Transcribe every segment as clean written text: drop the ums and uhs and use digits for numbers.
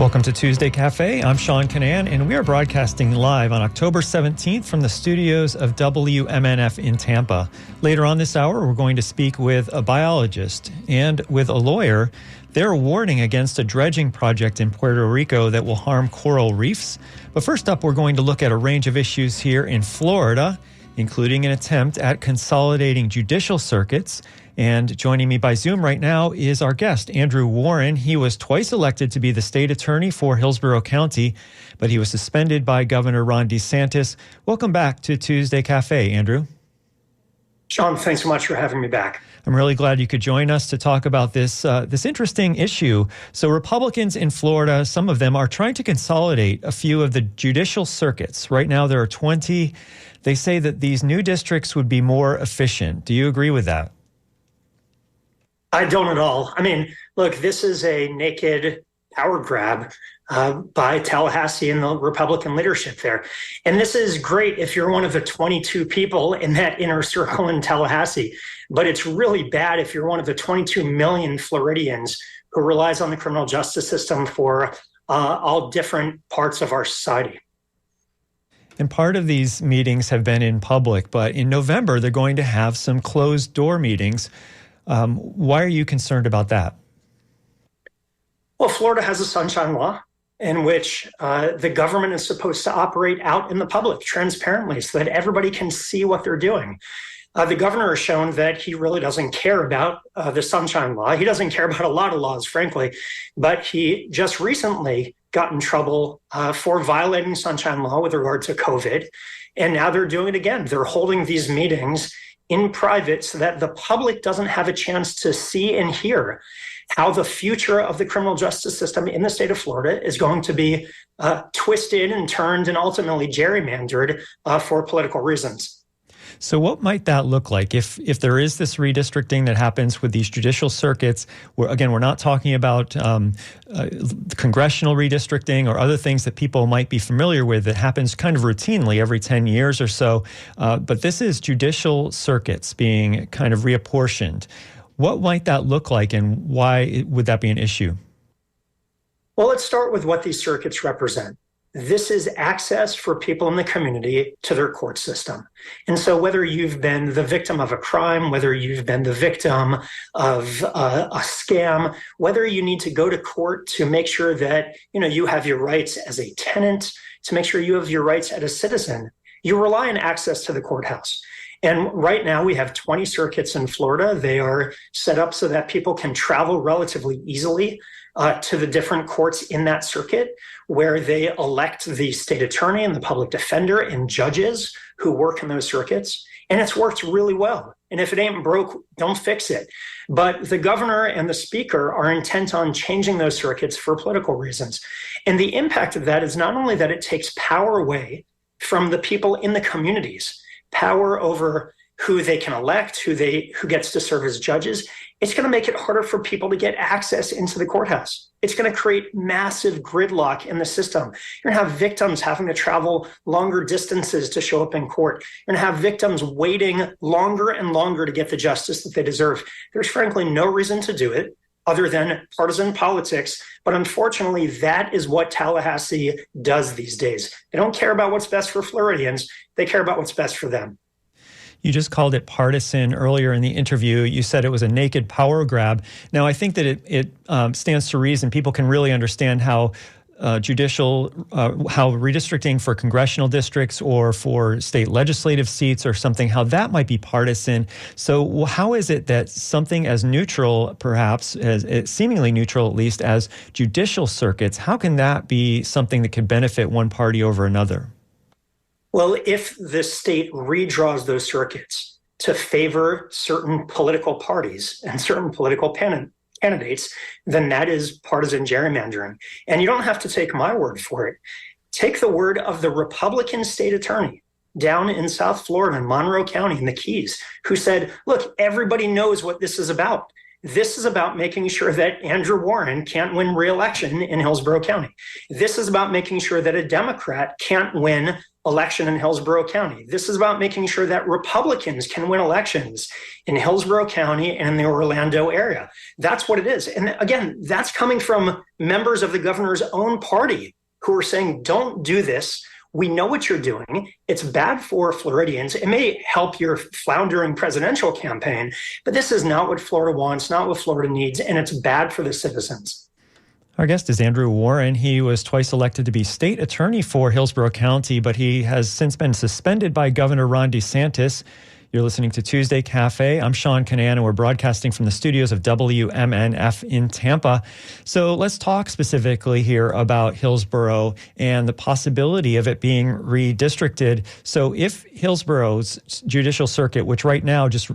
Welcome to Tuesday Cafe. I'm Sean Canan, and we are broadcasting live on October 17th from the studios of WMNF in Tampa. Later on this hour, we're going to speak with a biologist and with a lawyer. They're warning against a dredging project in Puerto Rico that will harm coral reefs. But first up, we're going to look at a range of issues here in Florida, including an attempt at consolidating judicial circuits. And joining me by Zoom right now is our guest, Andrew Warren. He was twice elected to be the state attorney for Hillsborough County, but he was suspended by Governor Ron DeSantis. Welcome back to Tuesday Cafe, Andrew. Sean, thanks so much for having me back. I'm really glad you could join us to talk about this interesting issue. So Republicans in Florida, some of them are trying to consolidate a few of the judicial circuits. Right now there are 20. They say that these new districts would be more efficient. Do you agree with that? I don't at all. I mean, look, this is a naked power grab by Tallahassee and the Republican leadership there. And this is great if you're one of the 22 people in that inner circle in Tallahassee. But it's really bad if you're one of the 22 million Floridians who relies on the criminal justice system for all different parts of our society. And part of these meetings have been in public, but in November, they're going to have some closed door meetings. Why are you concerned about that? Well, Florida has a sunshine law in which the government is supposed to operate out in the public transparently so that everybody can see what they're doing. The governor has shown that he really doesn't care about the sunshine law. He doesn't care about a lot of laws, frankly, but he just recently got in trouble for violating sunshine law with regard to COVID. And now they're doing it again. They're holding these meetings in private so that the public doesn't have a chance to see and hear how the future of the criminal justice system in the state of Florida is going to be twisted and turned and ultimately gerrymandered for political reasons. So what might that look like if there is this redistricting that happens with these judicial circuits, where, again, we're not talking about congressional redistricting or other things that people might be familiar with that happens kind of routinely every 10 years or so, but this is judicial circuits being kind of reapportioned. What might that look like, and why would that be an issue? Well, let's start with what these circuits represent. This is access for people in the community to their court system. And so whether you've been the victim of a crime, whether you've been the victim of a scam, whether you need to go to court to make sure that you have your rights as a tenant, to make sure you have your rights as a citizen, you rely on access to the courthouse. And right now we have 20 circuits in Florida. They are set up so that people can travel relatively easily to the different courts in that circuit, where they elect the state attorney and the public defender and judges who work in those circuits. And it's worked really well. And if it ain't broke, don't fix it. But the governor and the speaker are intent on changing those circuits for political reasons. And the impact of that is not only that it takes power away from the people in the communities, power over who they can elect, who gets to serve as judges. It's going to make it harder for people to get access into the courthouse. It's going to create massive gridlock in the system. You're going to have victims having to travel longer distances to show up in court. You're going to have victims waiting longer and longer to get the justice that they deserve. There's frankly no reason to do it other than partisan politics. But unfortunately, that is what Tallahassee does these days. They don't care about what's best for Floridians. They care about what's best for them. You just called it partisan earlier in the interview. You said it was a naked power grab. Now, I think that it stands to reason. People can really understand how how redistricting for congressional districts or for state legislative seats or something, how that might be partisan. So how is it that something as neutral, perhaps, as seemingly neutral at least, as judicial circuits, how can that be something that could benefit one party over another? Well, if the state redraws those circuits to favor certain political parties and certain political candidates, then that is partisan gerrymandering. And you don't have to take my word for it. Take the word of the Republican state attorney down in South Florida, in Monroe County, in the Keys, who said, look, everybody knows what this is about. This is about making sure that Andrew Warren can't win re-election in Hillsborough County. This is about making sure that a Democrat can't win election in Hillsborough County. This is about making sure that Republicans can win elections in Hillsborough County and the Orlando area. That's what it is. And again, that's coming from members of the governor's own party who are saying, don't do this. We know what you're doing. It's bad for Floridians. It may help your floundering presidential campaign, but this is not what Florida wants, not what Florida needs, and it's bad for the citizens. Our guest is Andrew Warren. He was twice elected to be state attorney for Hillsborough County, but he has since been suspended by Governor Ron DeSantis. You're listening to Tuesday Cafe. I'm Sean Canan, and we're broadcasting from the studios of WMNF in Tampa. So let's talk specifically here about Hillsborough and the possibility of it being redistricted. So if Hillsborough's judicial circuit, which right now just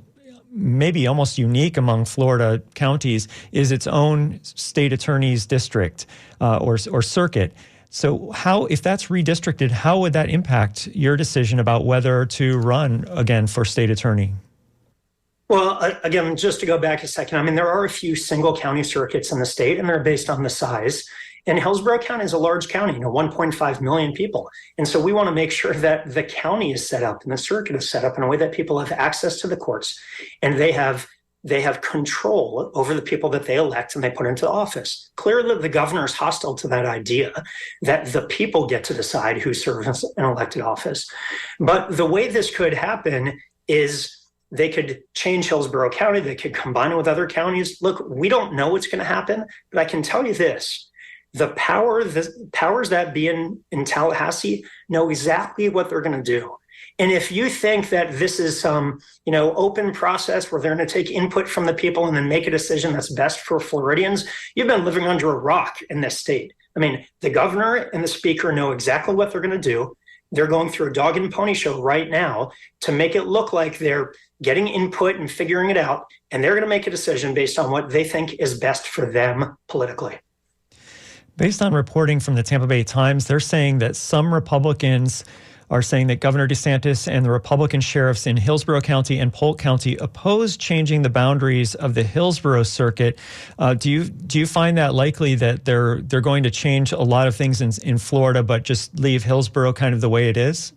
maybe almost unique among Florida counties, is its own state attorney's district or circuit. So how, if that's redistricted, how would that impact your decision about whether to run again for state attorney? Well, again, just to go back a second, I mean, there are a few single county circuits in the state, and they're based on the size. And Hillsborough County is a large county, 1.5 million people. And so we want to make sure that the county is set up and the circuit is set up in a way that people have access to the courts and they have control over the people that they elect and they put into office. Clearly, the governor is hostile to that idea that the people get to decide who serves in elected office. But the way this could happen is they could change Hillsborough County. They could combine it with other counties. Look, we don't know what's going to happen, but I can tell you this. The powers that be in Tallahassee know exactly what they're going to do. And if you think that this is some, open process where they're going to take input from the people and then make a decision that's best for Floridians, you've been living under a rock in this state. I mean, the governor and the speaker know exactly what they're going to do. They're going through a dog and pony show right now to make it look like they're getting input and figuring it out. And they're going to make a decision based on what they think is best for them politically. Based on reporting from the Tampa Bay Times, they're saying that some Republicans are saying that Governor DeSantis and the Republican sheriffs in Hillsborough County and Polk County oppose changing the boundaries of the Hillsborough circuit. Do you find that likely that they're going to change a lot of things in Florida, but just leave Hillsborough kind of the way it is?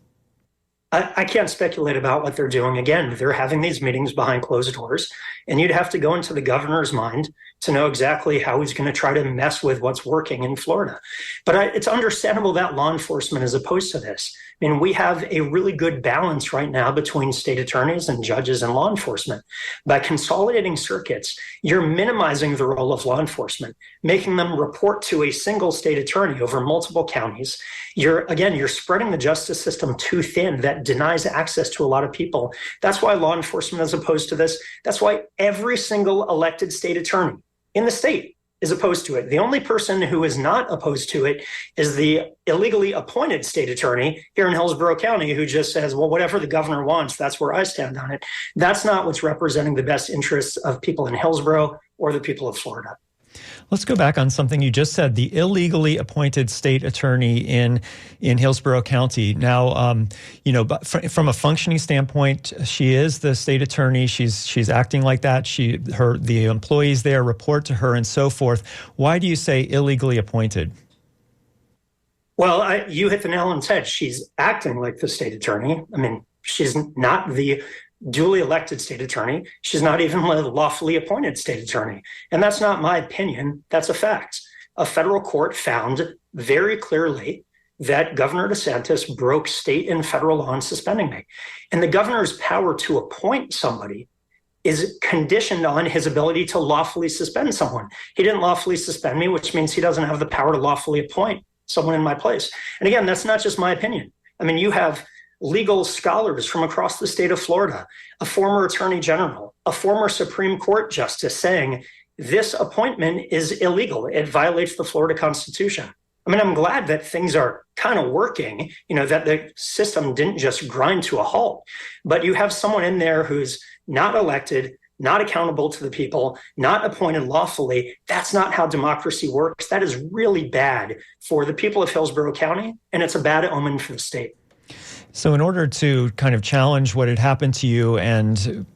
I can't speculate about what they're doing. Again, they're having these meetings behind closed doors, and you'd have to go into the governor's mind to know exactly how he's going to try to mess with what's working in Florida. But it's understandable that law enforcement is opposed to this. I mean, we have a really good balance right now between state attorneys and judges and law enforcement. By consolidating circuits, you're minimizing the role of law enforcement, making them report to a single state attorney over multiple counties. You're spreading the justice system too thin. That denies access to a lot of people. That's why law enforcement is opposed to this. That's why every single elected state attorney in the state is opposed to it. The only person who is not opposed to it is the illegally appointed state attorney here in Hillsborough County, who just says, well, whatever the governor wants, that's where I stand on it. That's not what's representing the best interests of people in Hillsborough or the people of Florida. Let's go back on something you just said, the illegally appointed state attorney in Hillsborough County. Now, from a functioning standpoint, she is the state attorney. She's acting like that. The employees there report to her and so forth. Why do you say illegally appointed? Well, you hit the nail on the head. She's acting like the state attorney. I mean, she's not the duly elected state attorney. She's not even a lawfully appointed state attorney. And that's not my opinion. That's a fact. A federal court found very clearly that Governor DeSantis broke state and federal law in suspending me. And the governor's power to appoint somebody is conditioned on his ability to lawfully suspend someone. He didn't lawfully suspend me, which means he doesn't have the power to lawfully appoint someone in my place. And again, that's not just my opinion. I mean, you have legal scholars from across the state of Florida, a former attorney general, a former Supreme Court justice saying this appointment is illegal. It violates the Florida Constitution. I mean, I'm glad that things are kind of working, that the system didn't just grind to a halt. But you have someone in there who's not elected, not accountable to the people, not appointed lawfully. That's not how democracy works. That is really bad for the people of Hillsborough County, and it's a bad omen for the state. So in order to kind of challenge what had happened to you, and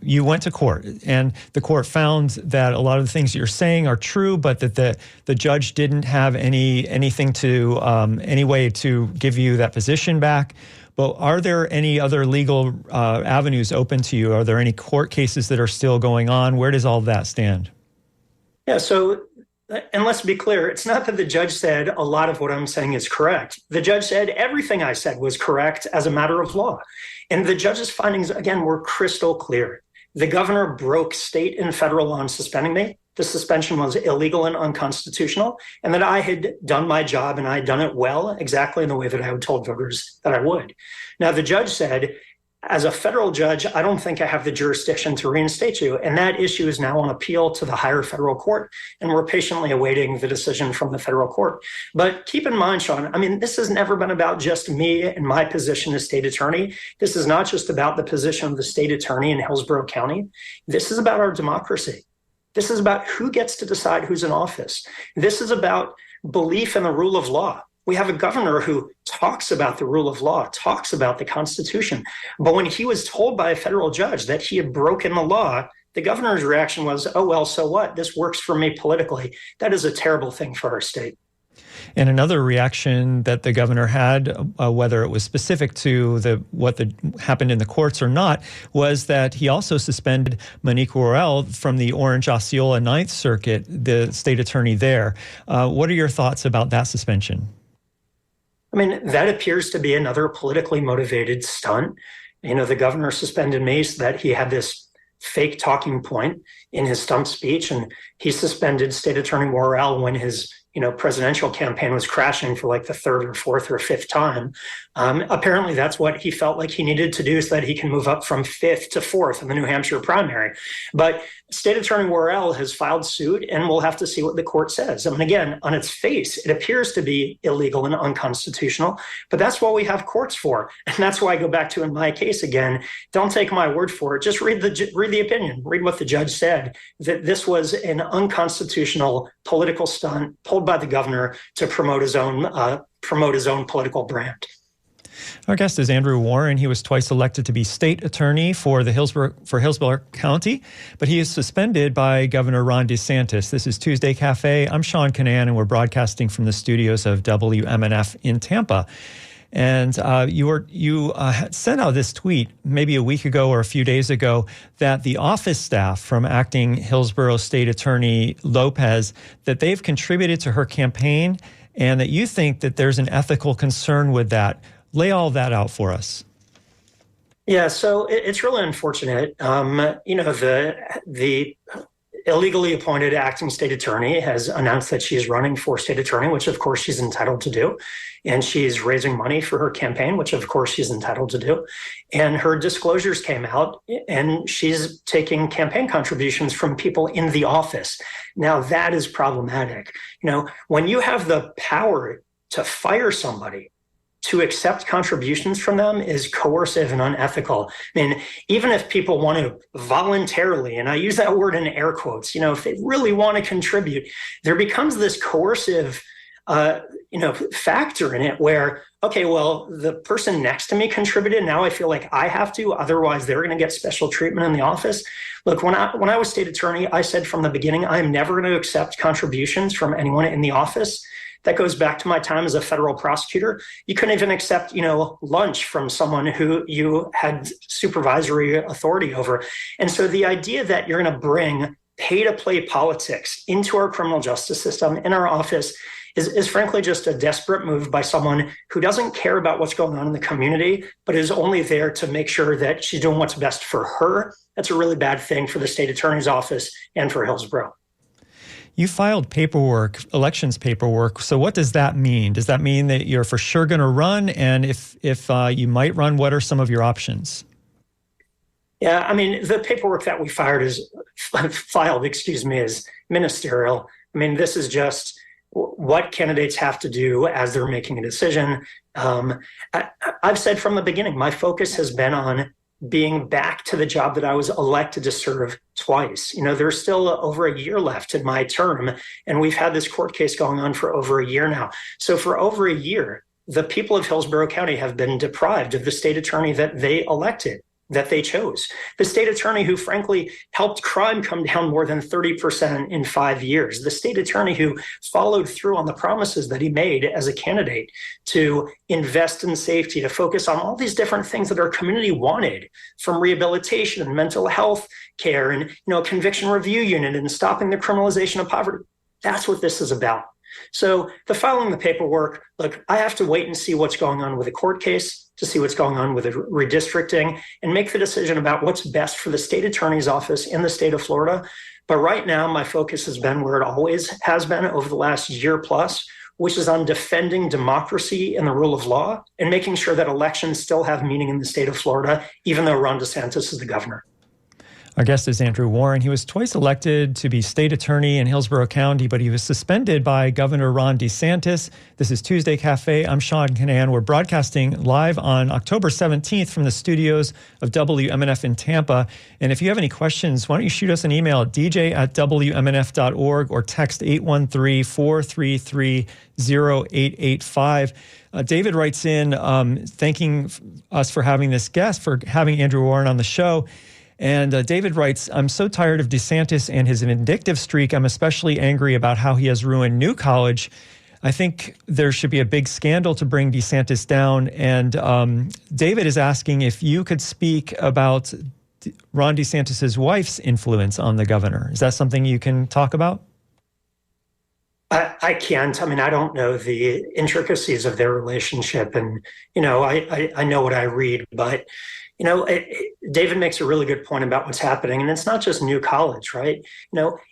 you went to court, and the court found that a lot of the things you're saying are true, but that the judge didn't have anything to any way to give you that position back. But are there any other legal avenues open to you? Are there any court cases that are still going on? Where does all that stand? Yeah, so, and let's be clear, it's not that the judge said a lot of what I'm saying is correct. The judge said everything I said was correct as a matter of law. And the judge's findings, again, were crystal clear. The governor broke state and federal law in suspending me. The suspension was illegal and unconstitutional, and that I had done my job and I had done it well, exactly in the way that I had told voters that I would. Now, the judge said, as a federal judge, I don't think I have the jurisdiction to reinstate you. And that issue is now on appeal to the higher federal court. And we're patiently awaiting the decision from the federal court. But keep in mind, Sean, I mean, this has never been about just me and my position as state attorney. This is not just about the position of the state attorney in Hillsborough County. This is about our democracy. This is about who gets to decide who's in office. This is about belief in the rule of law. We have a governor who talks about the rule of law, talks about the Constitution. But when he was told by a federal judge that he had broken the law, the governor's reaction was, oh, well, so what? This works for me politically. That is a terrible thing for our state. And another reaction that the governor had, whether it was specific to what happened in the courts or not, was that he also suspended Monique Worrell from the Orange Osceola Ninth Circuit, the state attorney there. What are your thoughts about that suspension? I mean, that appears to be another politically motivated stunt. You know, the governor suspended me so that he had this fake talking point in his stump speech, and he suspended State Attorney Worrell when his presidential campaign was crashing for like the third or fourth or fifth time. Apparently, that's what he felt like he needed to do so that he can move up from fifth to fourth in the New Hampshire primary. But State Attorney Worrell has filed suit, and we'll have to see what the court says. I mean, again, on its face, it appears to be illegal and unconstitutional, but that's what we have courts for. And that's why I go back to, in my case again, don't take my word for it. Just read the opinion, read what the judge said, that this was an unconstitutional political stunt pulled by the governor to promote his own political brand. Our guest is Andrew Warren. He was twice elected to be state attorney for Hillsborough County, but he is suspended by Governor Ron DeSantis. This is Tuesday Cafe. I'm Sean Canan, and we're broadcasting from the studios of WMNF in Tampa. And you sent out this tweet maybe a week ago or a few days ago that the office staff from acting Hillsborough State Attorney Lopez, that they've contributed to her campaign, and that you think that there's an ethical concern with that. Lay all that out for us. Yeah, so it's really unfortunate. The illegally appointed acting state attorney has announced that she's running for state attorney, which of course she's entitled to do. And she's raising money for her campaign, which of course she's entitled to do. And her disclosures came out, and she's taking campaign contributions from people in the office. Now that is problematic. When you have the power to fire somebody, to accept contributions from them is coercive and unethical. I mean, even if people want to voluntarily, and I use that word in air quotes, if they really want to contribute, there becomes this coercive, factor in it where, okay, well, the person next to me contributed. Now I feel like I have to, otherwise they're going to get special treatment in the office. Look, when I was state attorney, I said from the beginning, I'm never going to accept contributions from anyone in the office. That goes back to my time as a federal prosecutor. You couldn't even accept, lunch from someone who you had supervisory authority over. And so the idea that you're going to bring pay-to-play politics into our criminal justice system, in our office, is frankly just a desperate move by someone who doesn't care about what's going on in the community, but is only there to make sure that she's doing what's best for her. That's a really bad thing for the state attorney's office and for Hillsborough. You filed paperwork, elections paperwork. So what does that mean? Does that mean that you're for sure going to run? And if you might run, what are some of your options? Yeah, I mean, the paperwork that we filed is ministerial. I mean, this is just what candidates have to do as they're making a decision. I've said from the beginning, my focus has been on being back to the job that I was elected to serve twice. There's still over a year left in my term, and we've had this court case going on for over a year now. So for over a year, the people of Hillsborough County have been deprived of the state attorney that they elected, that they chose. The state attorney who, frankly, helped crime come down more than 30% in 5 years. The state attorney who followed through on the promises that he made as a candidate to invest in safety, to focus on all these different things that our community wanted, from rehabilitation and mental health care and conviction review unit and stopping the criminalization of poverty. That's what this is about. So the filing the paperwork, look, I have to wait and see what's going on with the court case, to see what's going on with the redistricting, and make the decision about what's best for the state attorney's office in the state of Florida. But right now, my focus has been where it always has been over the last year plus, which is on defending democracy and the rule of law and making sure that elections still have meaning in the state of Florida, even though Ron DeSantis is the governor. Our guest is Andrew Warren. He was twice elected to be state attorney in Hillsborough County, but he was suspended by Governor Ron DeSantis. This is Tuesday Cafe. I'm Sean Canan. We're broadcasting live on October 17th from the studios of WMNF in Tampa. And if you have any questions, why don't you shoot us an email at dj@wmnf.org or text 813-433-0885. David writes in thanking us for having this guest, for having Andrew Warren on the show. And David writes, I'm so tired of DeSantis and his vindictive streak. I'm especially angry about how he has ruined New College. I think there should be a big scandal to bring DeSantis down. And David is asking if you could speak about Ron DeSantis' wife's influence on the governor. Is that something you can talk about? I can't. I mean, I don't know the intricacies of their relationship. And, I know what I read, but David makes a really good point about what's happening. And it's not just New College, right?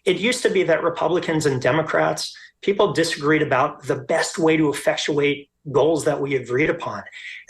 It used to be that Republicans and Democrats, people disagreed about the best way to effectuate goals that we agreed upon.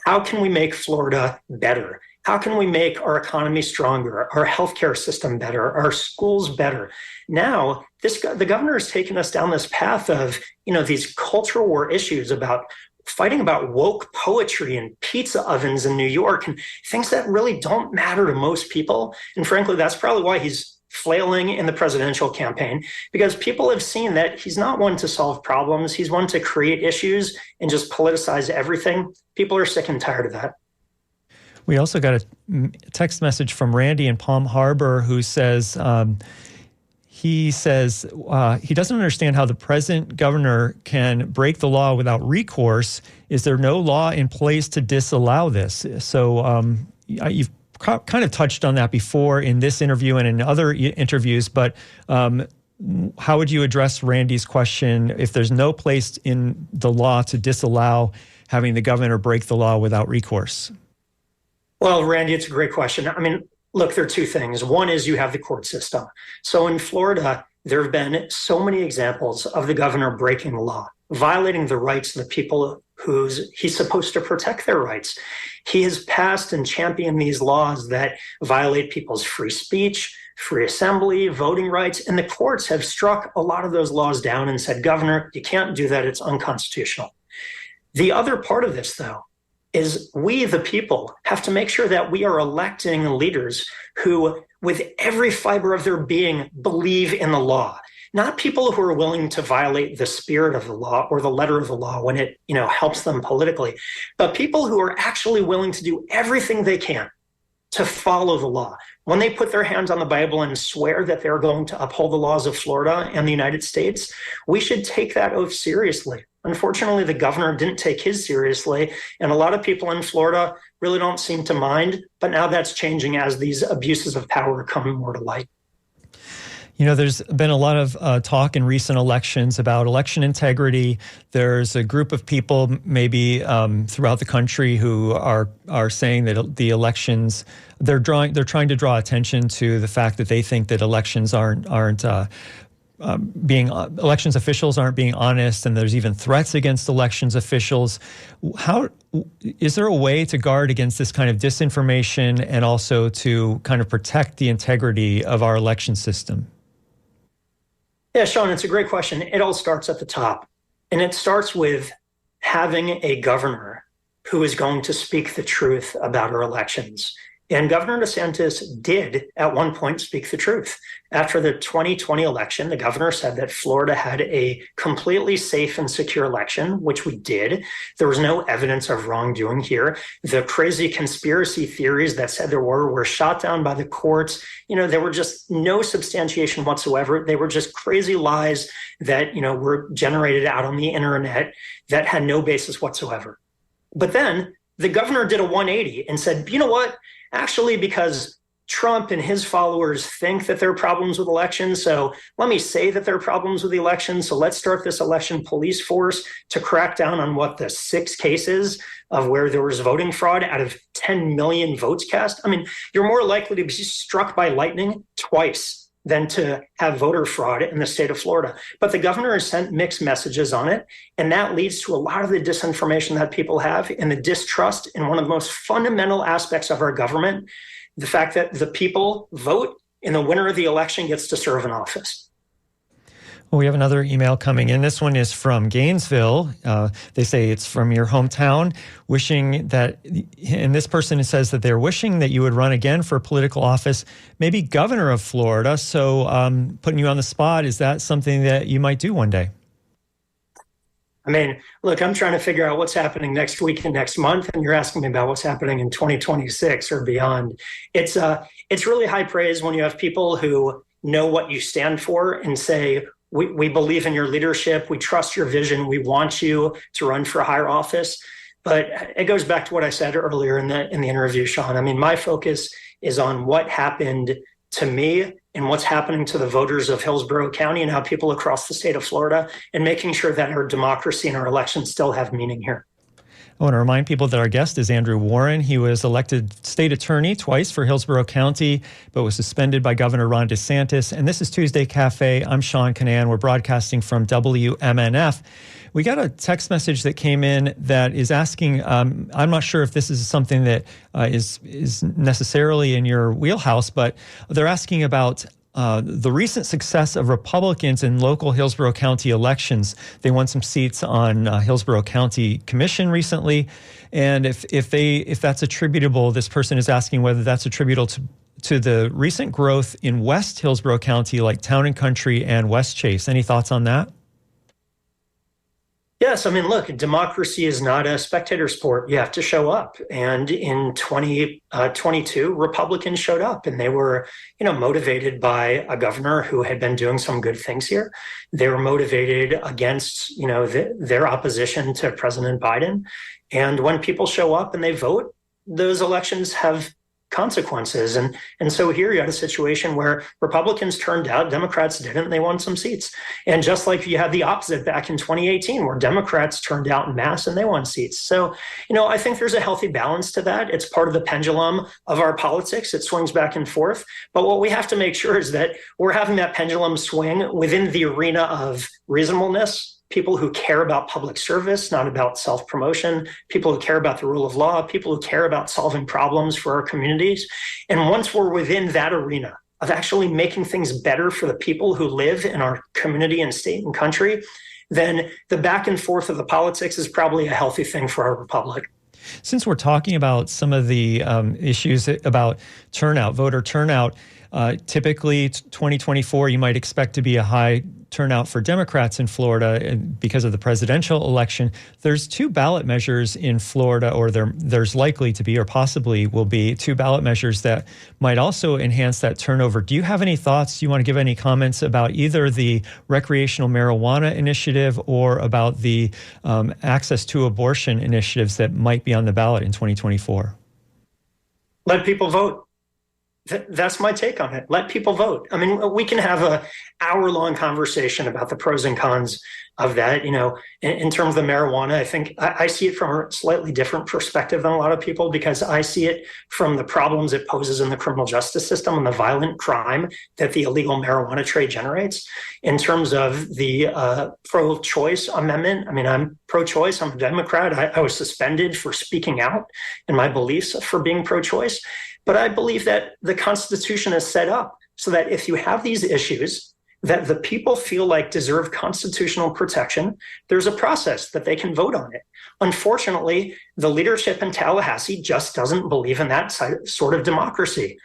How can we make Florida better? How can we make our economy stronger, our healthcare system better, our schools better? Now, the governor has taken us down this path of, these cultural war issues about fighting about woke poetry and pizza ovens in New York and things that really don't matter to most people. And frankly, that's probably why he's flailing in the presidential campaign, because people have seen that he's not one to solve problems. He's one to create issues and just politicize everything. People are sick and tired of that. We also got a text message from Randy in Palm Harbor who says, he doesn't understand how the present governor can break the law without recourse. Is there no law in place to disallow this? So you've kind of touched on that before in this interview and in other interviews, but how would you address Randy's question if there's no place in the law to disallow having the governor break the law without recourse? Well, Randy, it's a great question. I mean, look, there are two things. One is you have the court system. So in Florida, there have been so many examples of the governor breaking the law, violating the rights of the people he's supposed to protect their rights. He has passed and championed these laws that violate people's free speech, free assembly, voting rights, and the courts have struck a lot of those laws down and said, Governor, you can't do that. It's unconstitutional. The other part of this, though, is we, the people, have to make sure that we are electing leaders who, with every fiber of their being, believe in the law. Not people who are willing to violate the spirit of the law or the letter of the law when it, helps them politically, but people who are actually willing to do everything they can to follow the law. When they put their hands on the Bible and swear that they're going to uphold the laws of Florida and the United States, we should take that oath seriously. Unfortunately, the governor didn't take his seriously, and a lot of people in Florida really don't seem to mind, but now that's changing as these abuses of power are coming more to light. There's been a lot of talk in recent elections about election integrity. There's a group of people maybe throughout the country who are saying that the elections, they're trying to draw attention to the fact that they think that elections elections officials aren't being honest, and there's even threats against elections officials. How is there a way to guard against this kind of disinformation and also to kind of protect the integrity of our election system? Yeah, Sean, it's a great question. It all starts at the top, and it starts with having a governor who is going to speak the truth about our elections. And Governor DeSantis did at one point speak the truth. After the 2020 election, the governor said that Florida had a completely safe and secure election, which we did. There was no evidence of wrongdoing here. The crazy conspiracy theories that said there were shot down by the courts. There were just no substantiation whatsoever. They were just crazy lies that, were generated out on the internet that had no basis whatsoever. But then the governor did a 180 and said, you know what? Actually, because Trump and his followers think that there are problems with elections, so let me say that there are problems with the election. So let's start this election police force to crack down on the 6 cases of where there was voting fraud out of 10 million votes cast. I mean, you're more likely to be struck by lightning twice than to have voter fraud in the state of Florida. But the governor has sent mixed messages on it, and that leads to a lot of the disinformation that people have and the distrust in one of the most fundamental aspects of our government, the fact that the people vote and the winner of the election gets to serve in office. Well, we have another email coming in. This one is from Gainesville. They say it's from your hometown, wishing that, and this person says that they're wishing that you would run again for political office, maybe governor of Florida. So putting you on the spot, is that something that you might do one day? I mean, look, I'm trying to figure out what's happening next week and next month, and you're asking me about what's happening in 2026 or beyond. It's really high praise when you have people who know what you stand for and say, we believe in your leadership. We trust your vision. We want you to run for higher office. But it goes back to what I said earlier in the interview, Sean. I mean, my focus is on what happened to me and what's happening to the voters of Hillsborough County and how people across the state of Florida, and making sure that our democracy and our elections still have meaning here. I want to remind people that our guest is Andrew Warren. He was elected state attorney twice for Hillsborough County, but was suspended by Governor Ron DeSantis. And this is Tuesday Cafe. I'm Sean Canan. We're broadcasting from WMNF. We got a text message that came in that is asking, I'm not sure if this is something that is necessarily in your wheelhouse, but they're asking about the recent success of Republicans in local Hillsborough County elections. They won some seats on Hillsborough County Commission recently. And if that's attributable, this person is asking whether that's attributable to the recent growth in West Hillsborough County, like Town and Country and West Chase. Any thoughts on that? Yes, I mean, look, democracy is not a spectator sport. You have to show up. And in 2022, Republicans showed up, and they were, motivated by a governor who had been doing some good things here. They were motivated against, their opposition to President Biden. And when people show up and they vote, those elections have consequences. And so here you had a situation where Republicans turned out, Democrats didn't, and they won some seats. And just like you had the opposite back in 2018, where Democrats turned out en masse and they won seats. So, I think there's a healthy balance to that. It's part of the pendulum of our politics. It swings back and forth. But what we have to make sure is that we're having that pendulum swing within the arena of reasonableness, people who care about public service, not about self-promotion, people who care about the rule of law, people who care about solving problems for our communities. And once we're within that arena of actually making things better for the people who live in our community and state and country, then the back and forth of the politics is probably a healthy thing for our republic. Since we're talking about some of the issues about turnout, voter turnout, typically 2024, you might expect to be a high turnout for Democrats in Florida because of the presidential election. There's 2 ballot measures in Florida, or there's likely to be, or possibly will be, 2 ballot measures that might also enhance that turnover. Do you have any thoughts? Do you want to give any comments about either the recreational marijuana initiative or about the access to abortion initiatives that might be on the ballot in 2024? Let people vote. That's my take on it. Let people vote. I mean, we can have an hour-long conversation about the pros and cons of that. In terms of the marijuana, I think I see it from a slightly different perspective than a lot of people, because I see it from the problems it poses in the criminal justice system and the violent crime that the illegal marijuana trade generates. In terms of the pro-choice amendment, I mean, I'm pro-choice. I'm a Democrat. I was suspended for speaking out in my beliefs for being pro-choice. But I believe that the Constitution is set up so that if you have these issues that the people feel like deserve constitutional protection, there's a process that they can vote on it. Unfortunately, the leadership in Tallahassee just doesn't believe in that sort of democracy.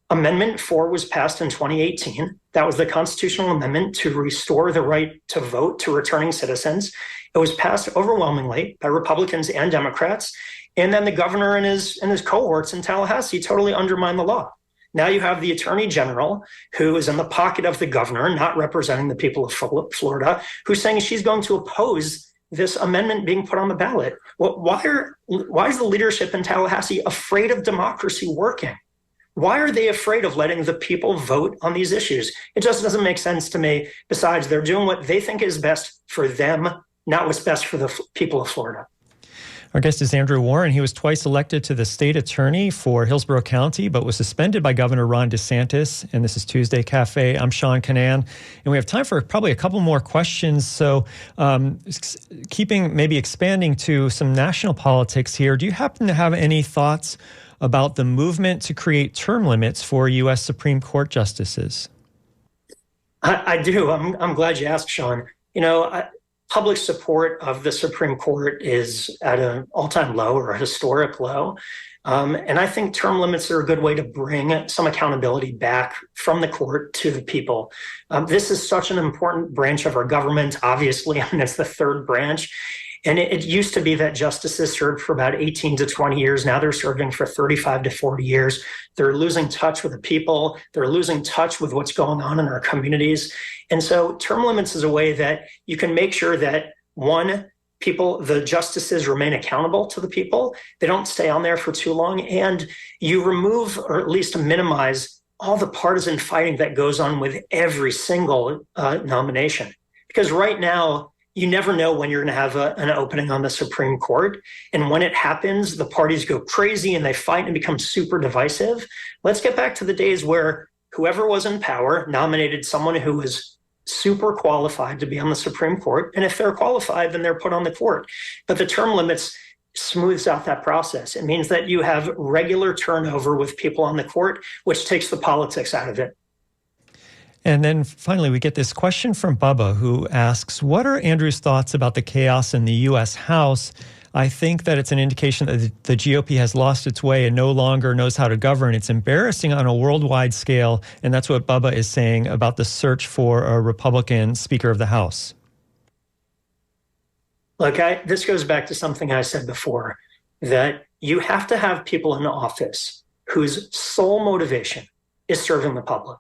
Amendment 4 was passed in 2018. That was the constitutional amendment to restore the right to vote to returning citizens. It was passed overwhelmingly by Republicans and Democrats. And then the governor and his cohorts in Tallahassee totally undermined the law. Now you have the attorney general who is in the pocket of the governor, not representing the people of Florida, who's saying she's going to oppose this amendment being put on the ballot. Why is the leadership in Tallahassee afraid of democracy working? Why are they afraid of letting the people vote on these issues? It just doesn't make sense to me. Besides, they're doing what they think is best for them, not what's best for the people of Florida. Our guest is Andrew Warren. He was twice elected to the state attorney for Hillsborough County, but was suspended by Governor Ron DeSantis. And this is Tuesday Cafe. I'm Sean Canan, and we have time for probably a couple more questions. So expanding to some national politics here, do you happen to have any thoughts about the movement to create term limits for U.S. Supreme Court justices? I do. I'm glad you asked, Sean. Public support of the Supreme Court is at an all-time low or a historic low. And I think term limits are a good way to bring some accountability back from the court to the people. This is such an important branch of our government. Obviously, it's the third branch. And it used to be that justices served for about 18 to 20 years. Now they're serving for 35 to 40 years. They're losing touch with the people. They're losing touch with what's going on in our communities. And so term limits is a way that you can make sure that, one, the justices remain accountable to the people. They don't stay on there for too long. And you remove, or at least minimize, all the partisan fighting that goes on with every single nomination. Because right now, you never know when you're going to have an opening on the Supreme Court. And when it happens, the parties go crazy and they fight and become super divisive. Let's get back to the days where whoever was in power nominated someone who was super qualified to be on the Supreme Court. And if they're qualified, then they're put on the court. But the term limits smooths out that process. It means that you have regular turnover with people on the court, which takes the politics out of it. And then finally, we get this question from Bubba, who asks, what are Andrew's thoughts about the chaos in the U.S. House? I think that it's an indication that the GOP has lost its way and no longer knows how to govern. It's embarrassing on a worldwide scale. And that's what Bubba is saying about the search for a Republican Speaker of the House. Look, this goes back to something I said before, that you have to have people in office whose sole motivation is serving the public,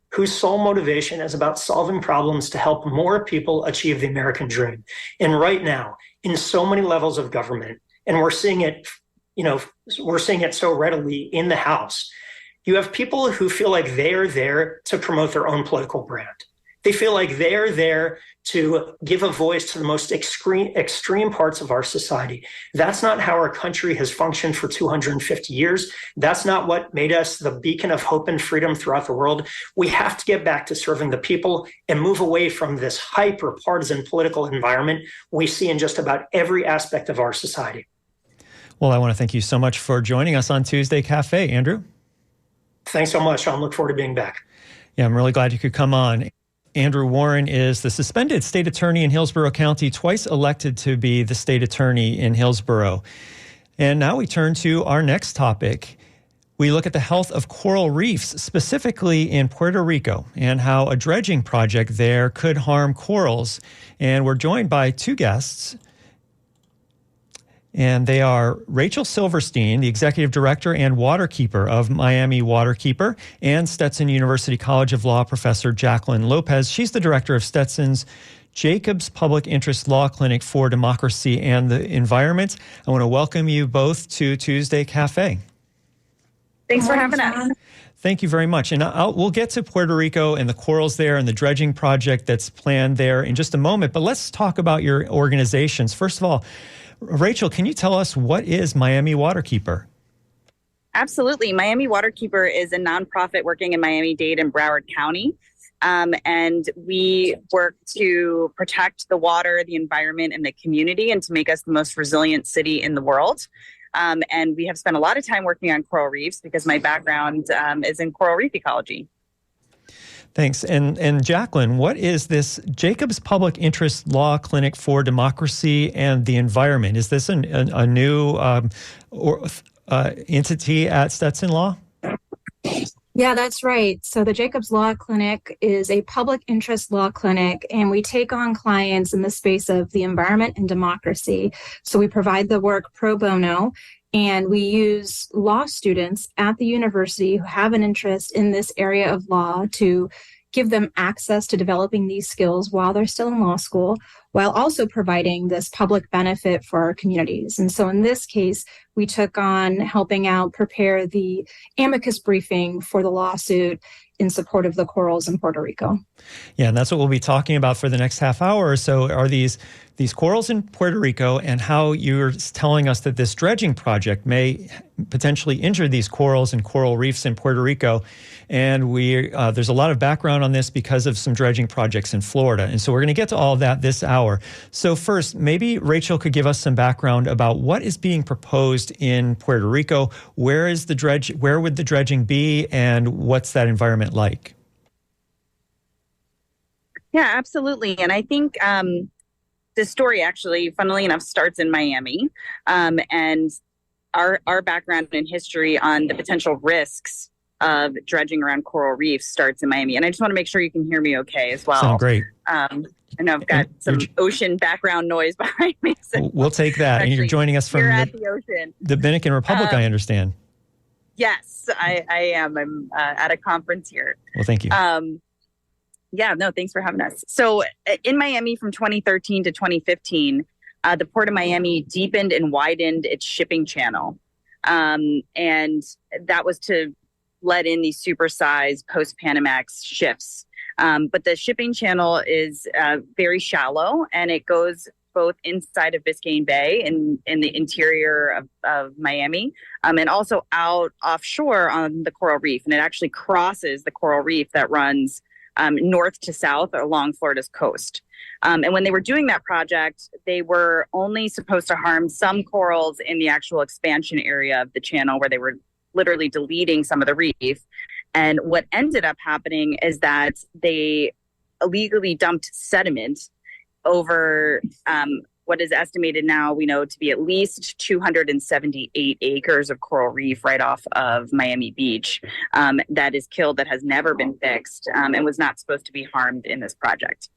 whose sole motivation is about solving problems to help more people achieve the American dream. And right now, in so many levels of government, and we're seeing it so readily in the House, you have people who feel like they are there to promote their own political brand. They feel like they're there to give a voice to the most extreme parts of our society. That's not how our country has functioned for 250 years. That's not what made us the beacon of hope and freedom throughout the world. We have to get back to serving the people and move away from this hyper-partisan political environment we see in just about every aspect of our society. Well, I want to thank you so much for joining us on Tuesday Cafe, Andrew. Thanks so much. I look forward to being back. Yeah, I'm really glad you could come on. Andrew Warren is the suspended state attorney in Hillsborough County, twice elected to be the state attorney in Hillsborough. And now we turn to our next topic. We look at the health of coral reefs, specifically in Puerto Rico, and how a dredging project there could harm corals. And we're joined by two guests. And they are Rachel Silverstein, the executive director and waterkeeper of Miami Waterkeeper, and Stetson University College of Law professor Jacqueline Lopez. She's the director of Stetson's Jacobs Public Interest Law Clinic for Democracy and the Environment. I want to welcome you both to Tuesday Cafe. Thanks for having us. Thank you very much. And we'll get to Puerto Rico and the corals there and the dredging project that's planned there in just a moment. But let's talk about your organizations. First of all, Rachel, can you tell us what is Miami Waterkeeper? Absolutely. Miami Waterkeeper is a nonprofit working in Miami-Dade and Broward County. And we work to protect the water, the environment, and the community, and to make us the most resilient city in the world. And we have spent a lot of time working on coral reefs because my background is in coral reef ecology. Thanks. And Jacqueline, what is this Jacobs Public Interest Law Clinic for Democracy and the Environment? Is this a new entity at Stetson Law? Yeah, that's right. So the Jacobs Law Clinic is a public interest law clinic, and we take on clients in the space of the environment and democracy. So we provide the work pro bono, and we use law students at the university who have an interest in this area of law to give them access to developing these skills while they're still in law school, while also providing this public benefit for our communities. And so in this case, we took on helping out prepare the amicus briefing for the lawsuit in support of the corals in Puerto Rico. Yeah, and that's what we'll be talking about for the next half hour or so, are these corals in Puerto Rico, and how you're telling us that this dredging project may potentially injure these corals and coral reefs in Puerto Rico. And there's a lot of background on this because of some dredging projects in Florida. And so we're going to get to all of that this hour. So first, maybe Rachel could give us some background about what is being proposed in Puerto Rico. Where would the dredging be, and what's that environment like? Yeah, absolutely. And I think this story actually, funnily enough, starts in Miami. And our background in history on the potential risks of dredging around coral reefs starts in Miami. And I just want to make sure you can hear me okay as well. Sound great. I know I've got some ocean background noise behind me. So we'll take that. And you're joining us from the ocean. Dominican Republic, I understand. Yes, I am. I'm at a conference here. Well, thank you. Yeah, no, thanks for having us. So in Miami from 2013 to 2015, the Port of Miami deepened and widened its shipping channel. And that was to let in these supersized post-Panamax ships. But the shipping channel is very shallow, and it goes both inside of Biscayne Bay and in the interior of Miami, and also out offshore on the coral reef. And it actually crosses the coral reef that runs north to south along Florida's coast. And when they were doing that project, they were only supposed to harm some corals in the actual expansion area of the channel, where they were literally deleting some of the reef. And what ended up happening is that they illegally dumped sediment over what is estimated now, we know, to be at least 278 acres of coral reef right off of Miami Beach that is killed, that has never been fixed, and was not supposed to be harmed in this project.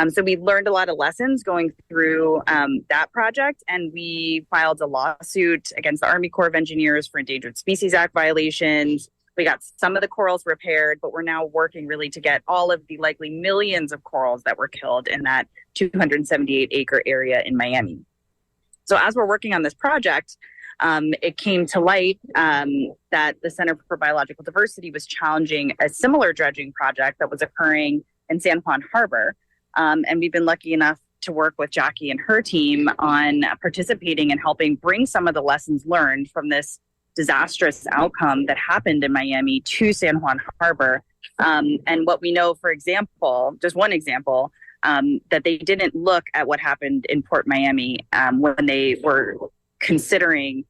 So we learned a lot of lessons going through that project, and we filed a lawsuit against the Army Corps of Engineers for Endangered Species Act violations. We got some of the corals repaired, but we're now working really to get all of the likely millions of corals that were killed in that 278 acre area in Miami. So as we're working on this project, it came to light that the Center for Biological Diversity was challenging a similar dredging project that was occurring in San Juan Harbor. And we've been lucky enough to work with Jackie and her team on participating and helping bring some of the lessons learned from this disastrous outcome that happened in Miami to San Juan Harbor. And what we know, for example, just one example, that they didn't look at what happened in Port Miami when they were considering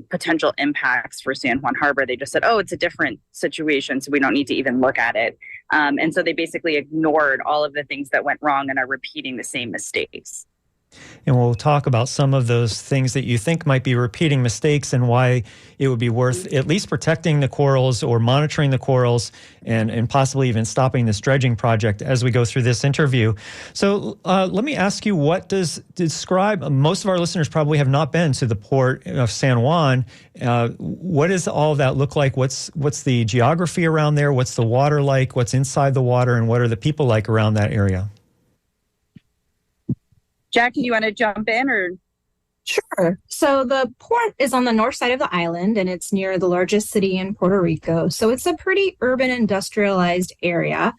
potential impacts for San Juan Harbor. They just said, oh, it's a different situation, so we don't need to even look at it. And so they basically ignored all of the things that went wrong and are repeating the same mistakes. And we'll talk about some of those things that you think might be repeating mistakes, and why it would be worth at least protecting the corals or monitoring the corals, and possibly even stopping this dredging project as we go through this interview. So let me ask you, what does describe, most of our listeners probably have not been to the port of San Juan. What does all of that look like? What's the geography around there? What's the water like? What's inside the water? And what are the people like around that area? Jackie, you want to jump in, or? Sure. So the port is on the north side of the island, and it's near the largest city in Puerto Rico. So it's a pretty urban, industrialized area.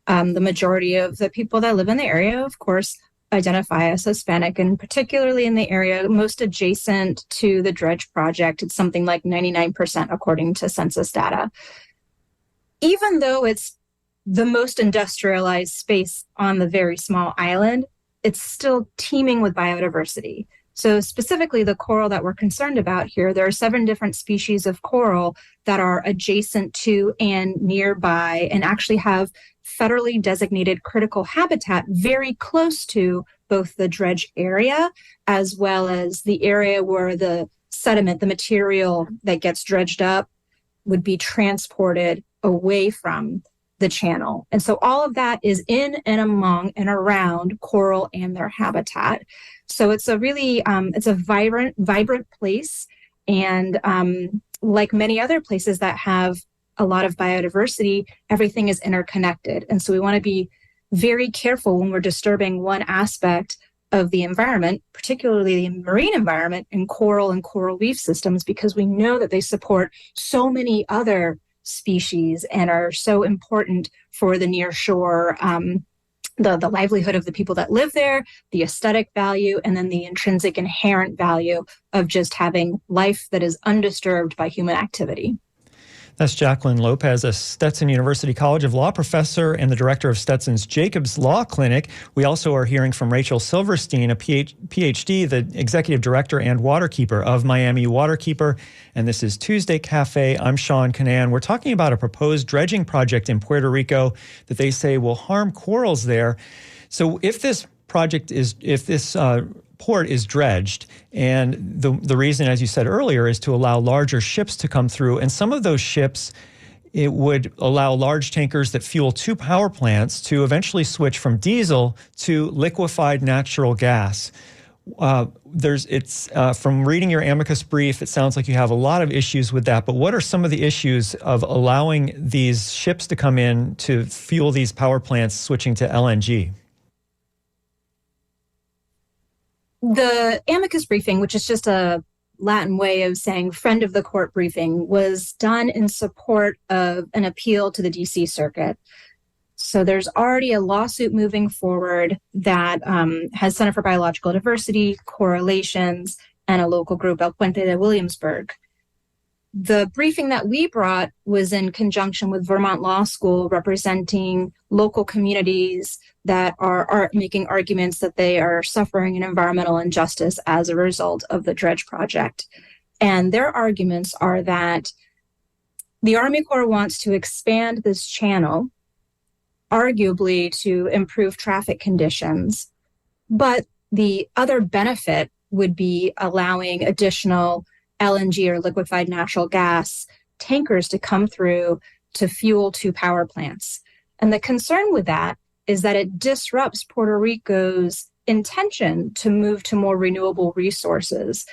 The majority of the people that live in the area, of course, identify as Hispanic, and particularly in the area most adjacent to the dredge project, it's something like 99% according to census data. Even though it's the most industrialized space on the very small island, it's still teeming with biodiversity. So specifically the coral that we're concerned about here, there are 7 different species of coral that are adjacent to and nearby and actually have federally designated critical habitat very close to both the dredge area as well as the area where the sediment, the material that gets dredged up, would be transported away from the channel. And so all of that is in and among and around coral and their habitat. So it's a really, it's a vibrant place. And like many other places that have a lot of biodiversity, everything is interconnected. And so we want to be very careful when we're disturbing one aspect of the environment, particularly the marine environment and coral reef systems, because we know that they support so many other species and are so important for the near shore, the livelihood of the people that live there, the aesthetic value, and then the intrinsic inherent value of just having life that is undisturbed by human activity. That's Jacqueline Lopez, a Stetson University College of Law professor and the director of Stetson's Jacobs Law Clinic. We also are hearing from Rachel Silverstein, a PhD, the executive director and waterkeeper of Miami Waterkeeper. And this is Tuesday Cafe. I'm Sean Canan. We're talking about a proposed dredging project in Puerto Rico that they say will harm corals there. So if this port is dredged, and the reason, as you said earlier, is to allow larger ships to come through, and some of those ships, it would allow large tankers that fuel 2 power plants to eventually switch from diesel to liquefied natural gas. From reading your amicus brief, it sounds like you have a lot of issues with that, but what are some of the issues of allowing these ships to come in to fuel these power plants switching to LNG? The amicus briefing, which is just a Latin way of saying friend of the court briefing, was done in support of an appeal to the DC Circuit. So there's already a lawsuit moving forward that has Center for Biological Diversity, Correlations, and a local group, El Puente de Williamsburg. The briefing that we brought was in conjunction with Vermont Law School, representing local communities that are making arguments that they are suffering an environmental injustice as a result of the dredge project. And their arguments are that the Army Corps wants to expand this channel, arguably to improve traffic conditions, but the other benefit would be allowing additional LNG or liquefied natural gas tankers to come through to fuel 2 power plants. And the concern with that is that it disrupts Puerto Rico's intention to move to more renewable resources.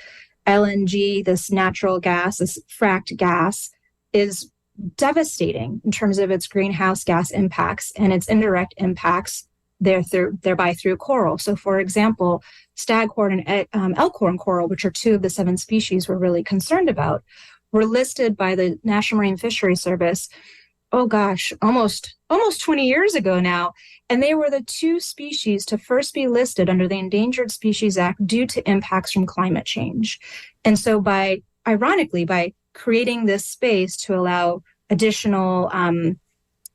LNG, this natural gas, this fracked gas, is devastating in terms of its greenhouse gas impacts and its indirect impacts thereby through coral. So for example, staghorn and elkhorn coral, which are 2 of the 7 species we're really concerned about, were listed by the National Marine Fisheries Service, almost 20 years ago now. And they were the 2 species to first be listed under the Endangered Species Act due to impacts from climate change. And so ironically, by creating this space to allow additional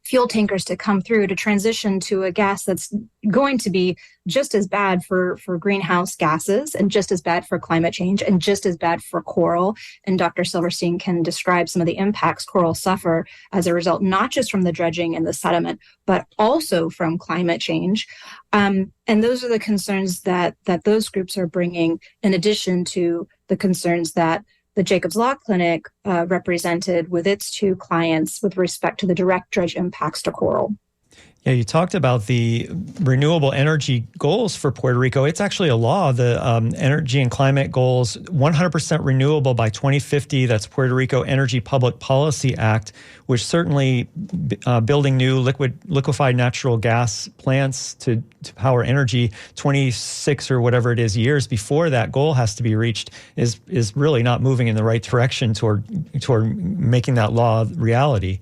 fuel tankers to come through to transition to a gas that's going to be just as bad for greenhouse gases and just as bad for climate change and just as bad for coral. And Dr. Silverstein can describe some of the impacts coral suffer as a result, not just from the dredging and the sediment, but also from climate change. And those are the concerns that those groups are bringing, in addition to the concerns that the Jacobs Law Clinic represented with its 2 clients with respect to the direct dredge impacts to coral. Yeah, you talked about the renewable energy goals for Puerto Rico. It's actually a law, the energy and climate goals, 100% renewable by 2050. That's Puerto Rico Energy Public Policy Act, which certainly building new liquefied natural gas plants to power energy 26 or whatever it is years before that goal has to be reached is really not moving in the right direction toward making that law reality.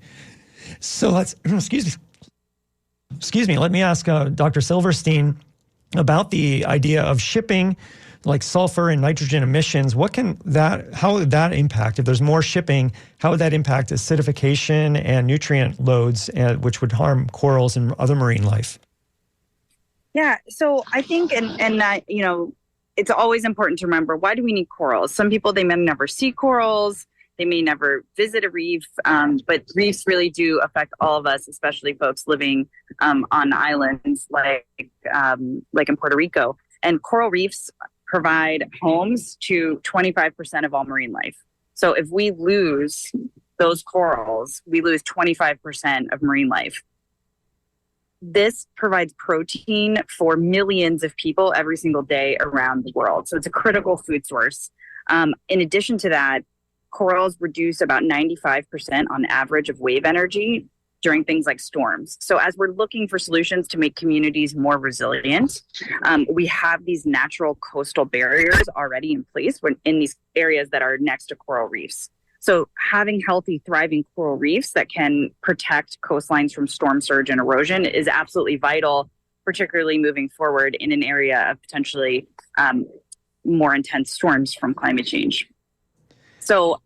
So let's, Excuse me, let me ask Dr. Silverstein about the idea of shipping, like sulfur and nitrogen emissions. How would that impact, if there's more shipping, how would that impact acidification and nutrient loads, which would harm corals and other marine life? Yeah, so I think, and it's always important to remember, why do we need corals? Some people, they may never see corals. They may never visit a reef, but reefs really do affect all of us, especially folks living on islands like in Puerto Rico. And coral reefs provide homes to 25% of all marine life. So if we lose those corals, we lose 25% of marine life. This provides protein for millions of people every single day around the world. So it's a critical food source. In addition to that, corals reduce about 95% on average of wave energy during things like storms. So as we're looking for solutions to make communities more resilient, we have these natural coastal barriers already in place in these areas that are next to coral reefs. So having healthy, thriving coral reefs that can protect coastlines from storm surge and erosion is absolutely vital, particularly moving forward in an area of potentially more intense storms from climate change. So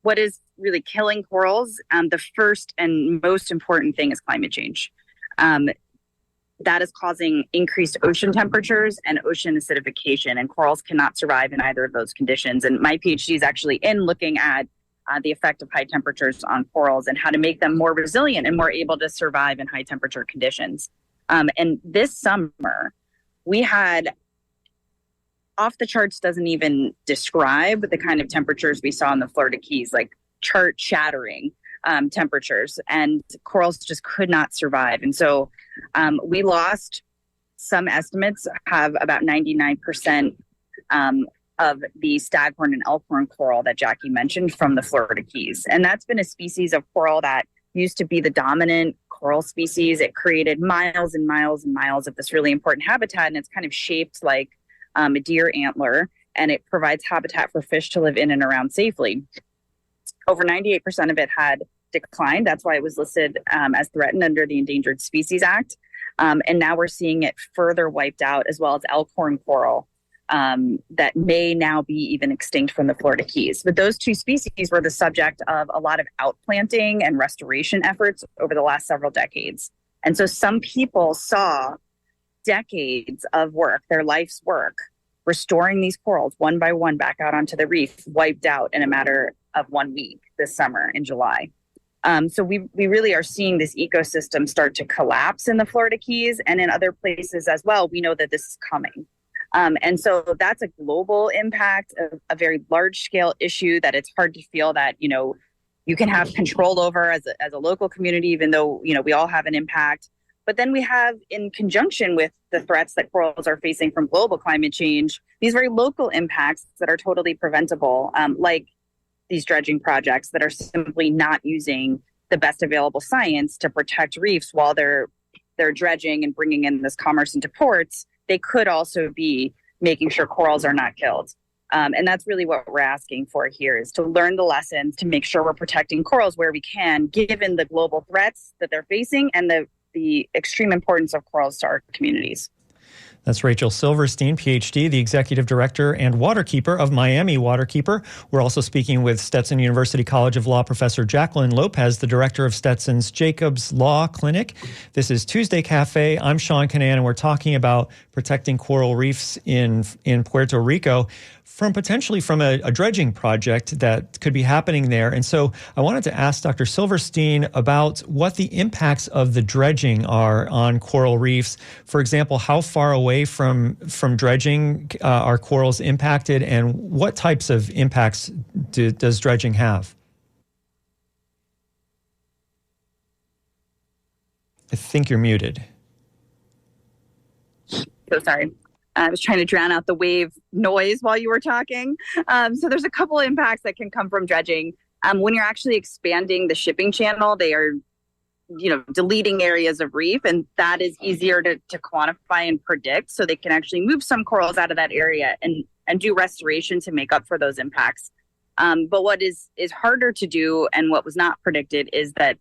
what is really killing corals? The first and most important thing is climate change. That is causing increased ocean temperatures and ocean acidification, and corals cannot survive in either of those conditions. And my PhD is actually in looking at the effect of high temperatures on corals and how to make them more resilient and more able to survive in high temperature conditions. And this summer, we had, off the charts doesn't even describe the kind of temperatures we saw in the Florida Keys, like chart shattering temperatures, and corals just could not survive. And so we lost, some estimates have about 99% of the staghorn and elkhorn coral that Jackie mentioned from the Florida Keys. And that's been a species of coral that used to be the dominant coral species. It created miles and miles and miles of this really important habitat, and it's kind of shaped like a deer antler, and it provides habitat for fish to live in and around safely. Over 98% of it had declined. That's why it was listed as threatened under the Endangered Species Act. And now we're seeing it further wiped out, as well as elkhorn coral that may now be even extinct from the Florida Keys. But those two species were the subject of a lot of outplanting and restoration efforts over the last several decades. And so some people saw decades of work, their life's work, restoring these corals one by one back out onto the reef, wiped out in a matter of 1 week this summer in July. So we really are seeing this ecosystem start to collapse in the Florida Keys and in other places as well. We know that this is coming. And so that's a global impact, a very large scale issue that it's hard to feel that, you can have control over as a local community, even though, we all have an impact. But then we have, in conjunction with the threats that corals are facing from global climate change, these very local impacts that are totally preventable, like these dredging projects that are simply not using the best available science to protect reefs while they're dredging and bringing in this commerce into ports. They could also be making sure corals are not killed. And that's really what we're asking for here, is to learn the lessons, to make sure we're protecting corals where we can, given the global threats that they're facing and the extreme importance of corals to our communities. That's Rachel Silverstein, PhD, the Executive Director and Waterkeeper of Miami Waterkeeper. We're also speaking with Stetson University College of Law Professor Jacqueline Lopez, the Director of Stetson's Jacobs Law Clinic. This is Tuesday Cafe. I'm Sean Canan, and we're talking about protecting coral reefs in Puerto Rico potentially from a dredging project that could be happening there. And so I wanted to ask Dr. Silverstein about what the impacts of the dredging are on coral reefs. For example, how far away from dredging are corals impacted, and what types of impacts does dredging have? I think you're muted. So sorry. I was trying to drown out the wave noise while you were talking. So there's a couple of impacts that can come from dredging. When you're actually expanding the shipping channel, they are, deleting areas of reef, and that is easier to quantify and predict. So they can actually move some corals out of that area and do restoration to make up for those impacts. But what is harder to do, and what was not predicted, is that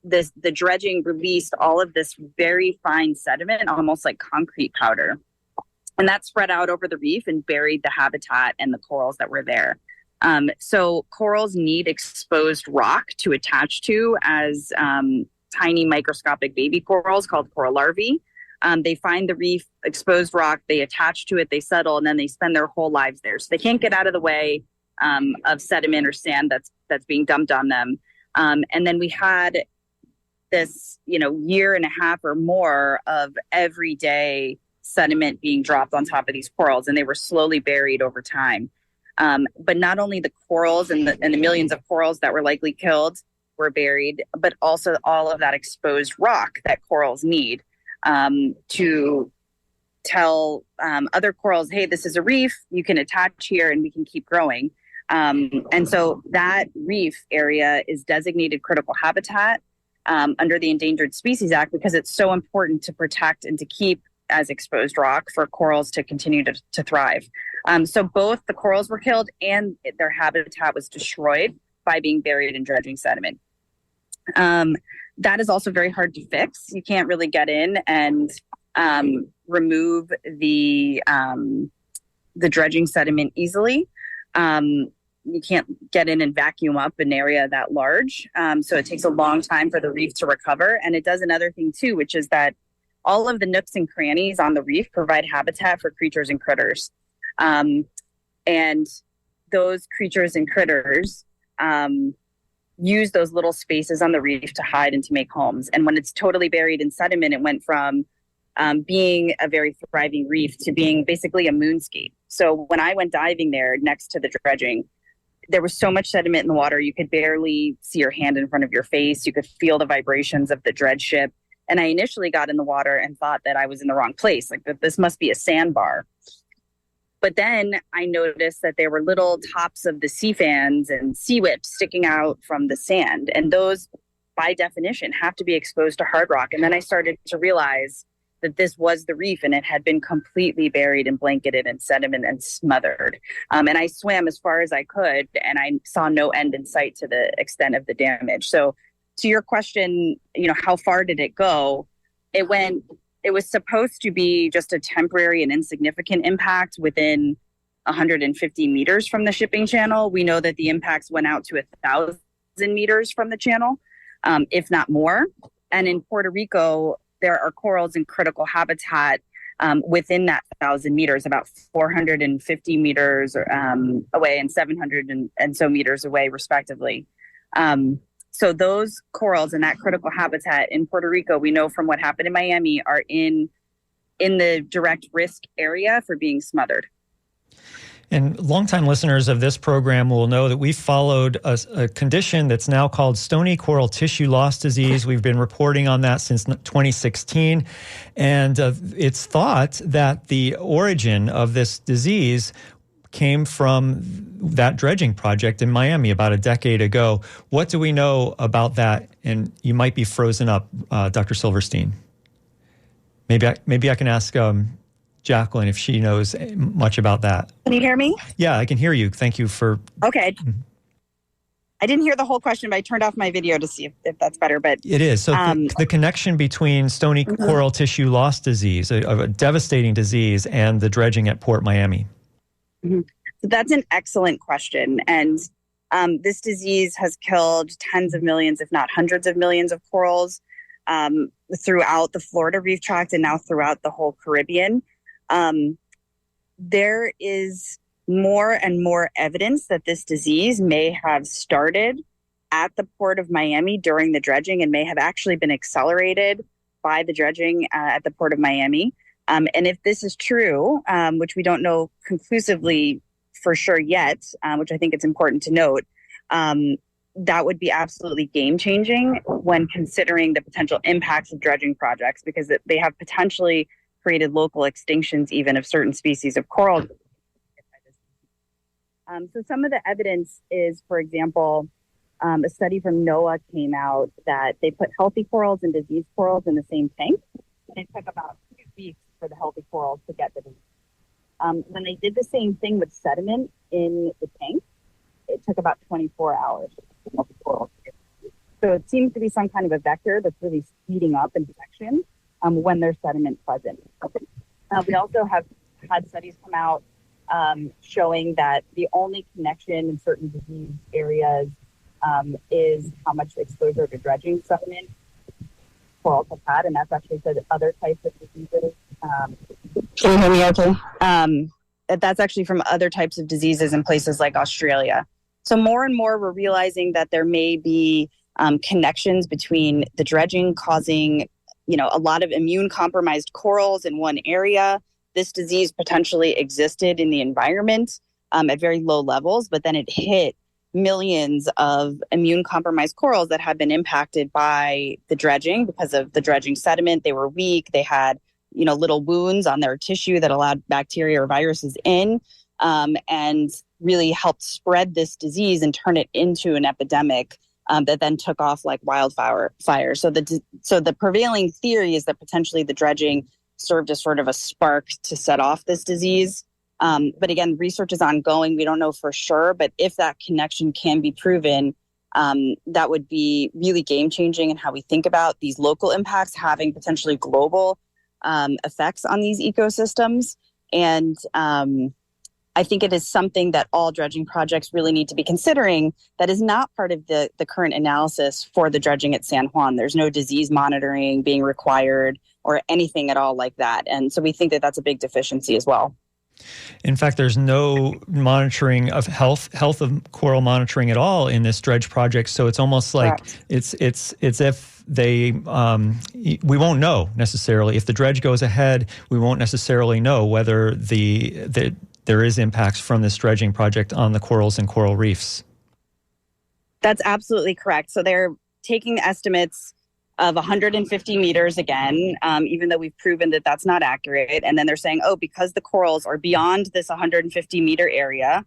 the dredging released all of this very fine sediment, almost like concrete powder. And that spread out over the reef and buried the habitat and the corals that were there. So corals need exposed rock to attach to as tiny microscopic baby corals called coral larvae. They find the reef, exposed rock, they attach to it, they settle, and then they spend their whole lives there. So they can't get out of the way of sediment or sand that's being dumped on them. And then we had this, year and a half or more of everyday sediment being dropped on top of these corals, and they were slowly buried over time. But not only the corals and the millions of corals that were likely killed were buried, but also all of that exposed rock that corals need to tell other corals, hey, this is a reef, you can attach here and we can keep growing. And so that reef area is designated critical habitat under the Endangered Species Act because it's so important to protect and to keep as exposed rock for corals to continue to thrive. So both the corals were killed and their habitat was destroyed by being buried in dredging sediment. That is also very hard to fix. You can't really get in and remove the dredging sediment easily. You can't get in and vacuum up an area that large. So it takes a long time for the reef to recover. And it does another thing too, which is that all of the nooks and crannies on the reef provide habitat for creatures and critters. And those creatures and critters use those little spaces on the reef to hide and to make homes. And when it's totally buried in sediment, it went from being a very thriving reef to being basically a moonscape. So when I went diving there next to the dredging, there was so much sediment in the water, you could barely see your hand in front of your face. You could feel the vibrations of the dredge ship. And I initially got in the water and thought that I was in the wrong place, like that this must be a sandbar. But then I noticed that there were little tops of the sea fans and sea whips sticking out from the sand. And those, by definition, have to be exposed to hard rock. And then I started to realize that this was the reef and it had been completely buried and blanketed in sediment and smothered. And I swam as far as I could and I saw no end in sight to the extent of the damage. So to your question, how far did it go? It was supposed to be just a temporary and insignificant impact within 150 meters from the shipping channel. We know that the impacts went out to 1,000 meters from the channel, if not more. And in Puerto Rico, there are corals in critical habitat within that 1,000 meters, about 450 meters away and 700 and so meters away, respectively. So those corals in that critical habitat in Puerto Rico, we know from what happened in Miami, are in the direct risk area for being smothered. And longtime listeners of this program will know that we followed a condition that's now called stony coral tissue loss disease. We've been reporting on that since 2016. And it's thought that the origin of this disease came from that dredging project in Miami about a decade ago. What do we know about that? And you might be frozen up, Dr. Silverstein. Maybe I can ask Jacqueline if she knows much about that. Can you hear me? Yeah, I can hear you. Thank you for... Okay. I didn't hear the whole question, but I turned off my video to see if that's better. But it is. So the connection between stony coral tissue loss disease, a devastating disease, and the dredging at Port Miami. Mm-hmm. So that's an excellent question. And this disease has killed tens of millions, if not hundreds of millions of corals throughout the Florida Reef Tract and now throughout the whole Caribbean. There is more and more evidence that this disease may have started at the Port of Miami during the dredging and may have actually been accelerated by the dredging at the Port of Miami. And if this is true, which we don't know conclusively for sure yet, which I think it's important to note, that would be absolutely game-changing when considering the potential impacts of dredging projects, because they have potentially created local extinctions even of certain species of coral. So some of the evidence is, for example, a study from NOAA came out that they put healthy corals and diseased corals in the same tank. And it took about 2 weeks for the healthy corals to get the disease. When they did the same thing with sediment in the tank, it took about 24 hours for the healthy corals to get the disease. So it seems to be some kind of a vector that's really speeding up infection when there's sediment present. We also have had studies come out showing that the only connection in certain disease areas is how much exposure to dredging sediment corals have had, and that's actually for other types of diseases. Can you hear me okay? That's actually from other types of diseases in places like Australia. So more and more we're realizing that there may be connections between the dredging causing, a lot of immune compromised corals in one area. This disease potentially existed in the environment at very low levels, but then it hit millions of immune compromised corals that had been impacted by the dredging because of the dredging sediment. They were weak. They had, little wounds on their tissue that allowed bacteria or viruses in, and really helped spread this disease and turn it into an epidemic that then took off like wildfire. So the prevailing theory is that potentially the dredging served as sort of a spark to set off this disease. But again, research is ongoing. We don't know for sure, but if that connection can be proven, that would be really game changing in how we think about these local impacts having potentially global effects on these ecosystems. And I think it is something that all dredging projects really need to be considering that is not part of the current analysis for the dredging at San Juan. There's no disease monitoring being required or anything at all like that. And so we think that that's a big deficiency as well. In fact, there's no monitoring of health of coral monitoring at all in this dredge project. So it's almost like it's if they we won't know necessarily if the dredge goes ahead. We won't necessarily know whether there is impacts from this dredging project on the corals and coral reefs. That's absolutely correct. So they're taking estimates of 150 meters again, even though we've proven that that's not accurate. And then they're saying, because the corals are beyond this 150 meter area,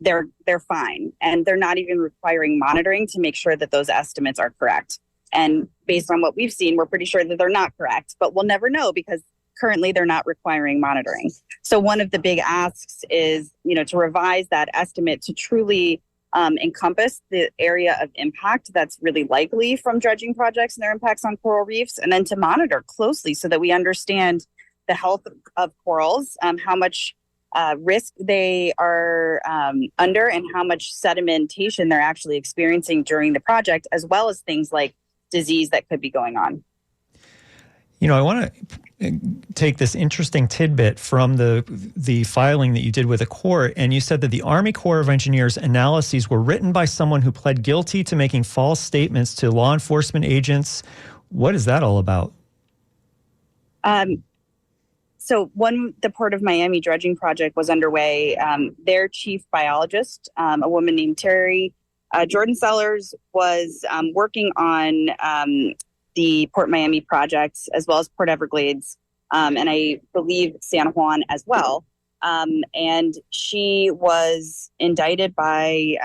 they're fine. And they're not even requiring monitoring to make sure that those estimates are correct. And based on what we've seen, we're pretty sure that they're not correct, but we'll never know because currently they're not requiring monitoring. So one of the big asks is, to revise that estimate to truly encompass the area of impact that's really likely from dredging projects and their impacts on coral reefs, and then to monitor closely so that we understand the health of corals, how much risk they are under, and how much sedimentation they're actually experiencing during the project, as well as things like disease that could be going on. I want to take this interesting tidbit from the filing that you did with the court, and you said that the Army Corps of Engineers analyses were written by someone who pled guilty to making false statements to law enforcement agents. What is that all about? So the Port of Miami dredging project was underway. Their chief biologist, a woman named Terry Jordan Sellers, was working on the Port Miami project, as well as Port Everglades, and I believe San Juan as well. And she was indicted by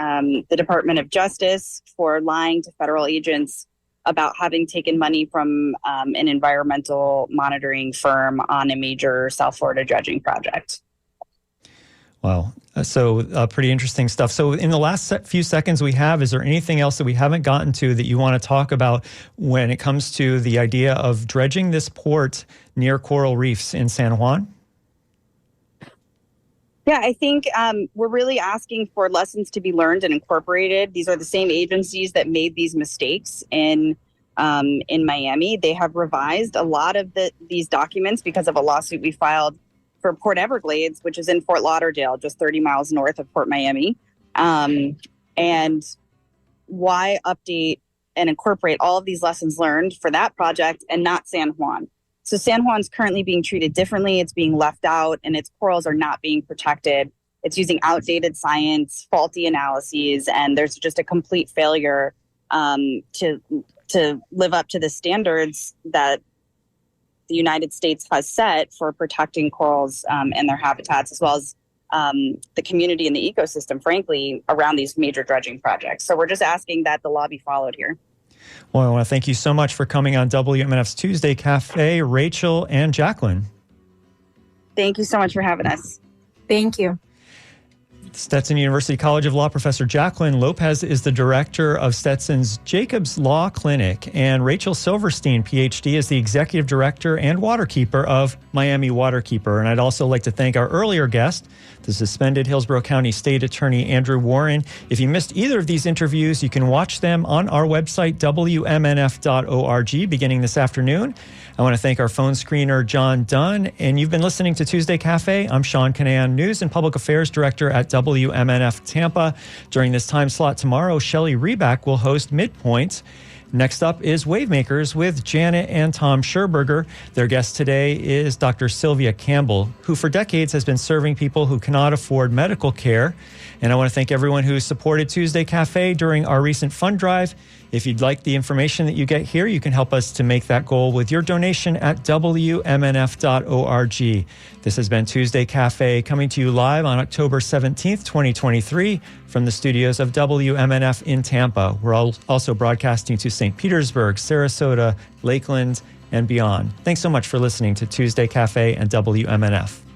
the Department of Justice for lying to federal agents about having taken money from an environmental monitoring firm on a major South Florida dredging project. Wow. So pretty interesting stuff. So in the last few seconds we have, is there anything else that we haven't gotten to that you want to talk about when it comes to the idea of dredging this port near coral reefs in San Juan? Yeah, I think we're really asking for lessons to be learned and incorporated. These are the same agencies that made these mistakes in Miami. They have revised a lot of these documents because of a lawsuit we filed for Port Everglades, which is in Fort Lauderdale, just 30 miles north of Port Miami. And why update and incorporate all of these lessons learned for that project and not San Juan? So San Juan's currently being treated differently. It's being left out and its corals are not being protected. It's using outdated science, faulty analyses, and there's just a complete failure to live up to the standards that the United States has set for protecting corals and their habitats, as well as the community and the ecosystem, frankly, around these major dredging projects. So we're just asking that the law be followed here. Well, I want to thank you so much for coming on WMNF's Tuesday Cafe, Rachel and Jacqueline. Thank you so much for having us. Thank you. Stetson University College of Law professor Jacqueline Lopez is the director of Stetson's Jacobs Law Clinic, and Rachel Silverstein, PhD, is the executive director and waterkeeper of Miami Waterkeeper. And I'd also like to thank our earlier guest, the suspended Hillsborough County State Attorney Andrew Warren. If you missed either of these interviews, you can watch them on our website, wmnf.org, beginning this afternoon. I want to thank our phone screener, John Dunn. And you've been listening to Tuesday Cafe. I'm Sean Canan, News and Public Affairs Director at WMNF Tampa. During this time slot tomorrow, Shelley Reback will host Midpoint. Next up is Wavemakers with Janet and Tom Scherberger. Their guest today is Dr. Sylvia Campbell, who for decades has been serving people who cannot afford medical care. And I want to thank everyone who supported Tuesday Cafe during our recent fund drive. If you'd like the information that you get here, you can help us to make that goal with your donation at WMNF.org. This has been Tuesday Cafe, coming to you live on October 17th, 2023, from the studios of WMNF in Tampa. We're also broadcasting to St. Petersburg, Sarasota, Lakeland, and beyond. Thanks so much for listening to Tuesday Cafe and WMNF.